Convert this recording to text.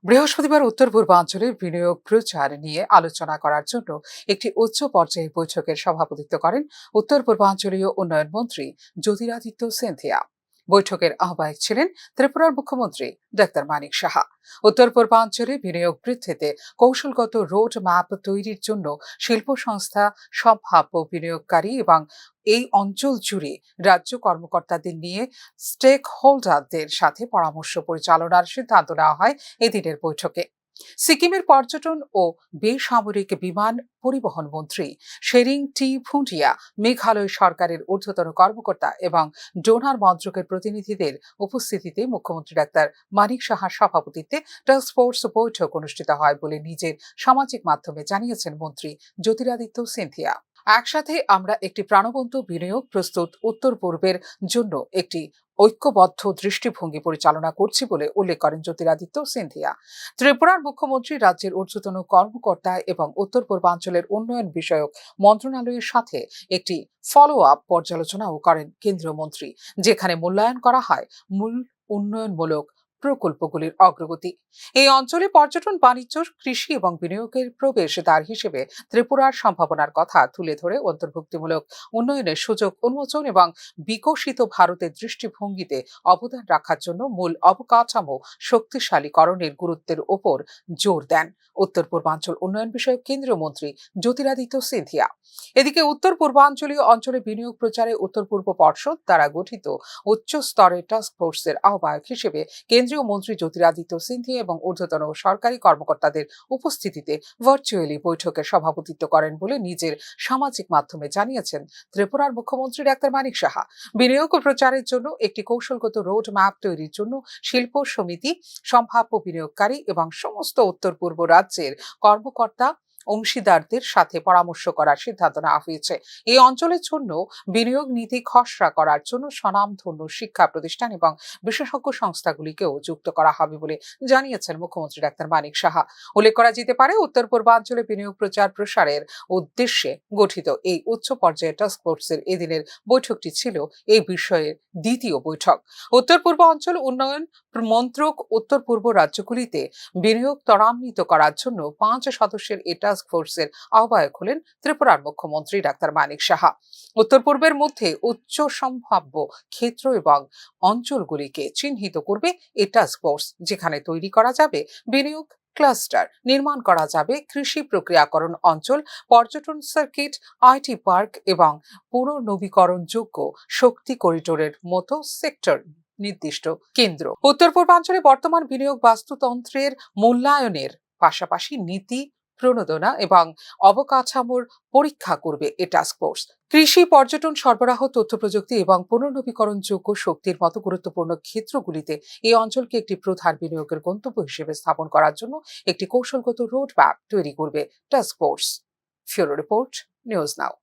বৃহস্পতিবার উত্তর পূর্বাঞ্চলের বিনিয়োগ প্রচার নিয়ে আলোচনা করার জন্য একটি উচ্চ পর্যায়ের বৈঠকের সভাপতিত্ব করেন উত্তর পূর্বাঞ্চলীয় উন্নয়ন মন্ত্রী জ্যোতিরাদিত্য সিন্ধিয়া। বৈঠকের আহ্বায়ক ছিলেন ত্রিপুরার মুখ্যমন্ত্রী ডাক্তার মানিক সাহা। উত্তর পূর্বাঞ্চলে বিনিয়োগ বৃদ্ধিতে কৌশলগত রোড ম্যাপ তৈরির জন্য শিল্প সংস্থা, সম্ভাব্য বিনিয়োগকারী এবং এই অঞ্চল জুড়ে রাজ্য কর্মকর্তাদের নিয়ে স্টেক হোল্ডারদের সাথে পরামর্শ পরিচালনার সিদ্ধান্ত নেওয়া হয় এদিনের বৈঠকে। সিকিমের পর্যটন ও বেসামরিক বিমান পরিবহন মন্ত্রী শেরিং টি ভুটিয়া, মেঘালয় সরকারের ঊর্ধ্বতন কর্মকর্তা এবং ডোনার মন্ত্রকের প্রতিনিধিদের উপস্থিতিতে মুখ্যমন্ত্রী ডাক্তার মানিক সাহার সভাপতিত্বে টাস্কফোর্স বৈঠক অনুষ্ঠিত হয় বলে নিজের সামাজিক মাধ্যমে জানিয়েছেন মন্ত্রী জ্যোতিরাদিত্য সিন্ধিয়া। একসাথে আমরা একটি প্রাণবন্ত বিনিয়োগ প্রস্তুত উত্তর পূর্বের জন্য একটি ঐক্যবদ্ধ দৃষ্টিভঙ্গি পরিচালনা করছি বলে উল্লেখ করেন জ্যোতিরাদিত্য সিন্ধিয়া। ত্রিপুরার মুখ্যমন্ত্রী, রাজ্যের ঊর্ধ্বতন কর্মকর্তা এবং উত্তর পূর্বাঞ্চলের উন্নয়ন বিষয়ক মন্ত্রণালয়ের সাথে একটি ফলো আপ পর্যালোচনাও করেন কেন্দ্রীয় মন্ত্রী, যেখানে মূল্যায়ন করা হয় মূল উন্নয়নমূলক প্রকল্পগুলির অগ্রগতি। এই অঞ্চলে পর্যটন, বাণিজ্য, কৃষি এবং বিনিয়োগের প্রবেশদ্বার হিসেবে ত্রিপুরার সম্ভাবনার কথা তুলে ধরে অন্তর্ভুক্তিমূলক উন্নয়নের সুযোগ উন্মোচন এবং বিকশিত ভারতের দৃষ্টিভঙ্গিতে অবদান রাখার জন্য মূল অবকাঠামো শক্তিশালীকরণের গুরুত্বের ওপর জোর দেন উত্তর পূর্বাঞ্চল উন্নয়ন বিষয়ক কেন্দ্রীয় মন্ত্রী জ্যোতিরাদিত্য সিন্ধিয়া। এদিকে উত্তর পূর্বাঞ্চলীয় অঞ্চলে বিনিয়োগ প্রচারে উত্তর পূর্ব পর্ষদ দ্বারা গঠিত উচ্চ স্তরের টাস্ক ফোর্সের আহ্বায়ক হিসেবে কেন্দ্রীয় মন্ত্রী জ্যোতিরাদিত্য সিন্ধিয়া এবং ঊর্ধ্বতন সরকারি কর্মকর্তাদের উপস্থিতিতে ভার্চুয়ালি বৈঠকে সভাপতিত্ব করেন বলে নিজের সামাজিক মাধ্যমে জানিয়েছেন ত্রিপুরার মুখ্যমন্ত্রী ডাক্তার মানিক সাহা। বিনিয়োগ প্রচারের জন্য একটি কৌশলগত রোড ম্যাপ তৈরির জন্য শিল্প সমিতি, সম্ভাব্য বিনিয়োগকারী এবং সমস্ত উত্তর পূর্ব রাজ্যের কর্মকর্তা অংশীদারদের সাথে পরামর্শ করার সিদ্ধান্ত নেওয়া হয়েছে। এই অঞ্চলের জন্য বিনিয়োগ নীতি খসড়া করার জন্য স্বনামধন্য শিক্ষা প্রতিষ্ঠান এবং বিশেষজ্ঞ সংস্থাগুলিকেও যুক্ত করা হবে বলে জানিয়েছেন মুখ্যমন্ত্রী ডাক্তার মানিক সাহা। উল্লেখ করা যেতে পারে, উত্তর পূর্বাঞ্চলে বিনিয়োগ প্রচার প্রসারের উদ্দেশ্যে গঠিত এই উচ্চ পর্যায়ের টাস্ক ফোর্সের এদিনের বৈঠকটি ছিল এই বিষয়ের দ্বিতীয় বৈঠক। উত্তর পূর্ব অঞ্চল উন্নয়ন মন্ত্রক উত্তর পূর্ব রাজ্যগুলিতে বিনিয়োগ ত্বরান্বিত করার জন্য 5 সদস্যের এই টাস্ক ফোর্সের আহ্বায়ক হলেন ত্রিপুরার মুখ্যমন্ত্রী ডাক্তার মানিক সাহা। উত্তর পূর্বের মধ্যে উচ্চ সম্ভাব্য ক্ষেত্র এবং অঞ্চলগুলিকে চিহ্নিত করবে এই টাস্ক ফোর্স, যেখানে তৈরি করা যাবে বিনিয়োগ ক্লাস্টার, নির্মাণ করা যাবে কৃষি প্রক্রিয়াকরণ অঞ্চল, পর্যটন সার্কিট, আইটি পার্ক এবং পুনর্নবীকরণযোগ্য শক্তি করিডোরের মতো সেক্টর নির্দিষ্ট কেন্দ্র। উত্তর পূর্বাঞ্চলে বর্তমান বিনিয়োগ বাস্তুতন্ত্রের মূল্যায়নের পাশাপাশি নীতি প্রণোদনা এবং অবকাঠামোর পরীক্ষা করবে এ টাস্কফোর্স। কৃষি, পর্যটন, সরবরাহ, তথ্য প্রযুক্তি এবং পুনর্নবীকরণযোগ্য শক্তির মতো গুরুত্বপূর্ণ ক্ষেত্রগুলিতে এই অঞ্চলকে একটি প্রধান বিনিয়োগের গন্তব্য হিসেবে স্থাপন করার জন্য একটি কৌশলগত রোড ম্যাপ তৈরি করবে টাস্কফোর্স। ফিউরো রিপোর্ট, নিউজ নাও।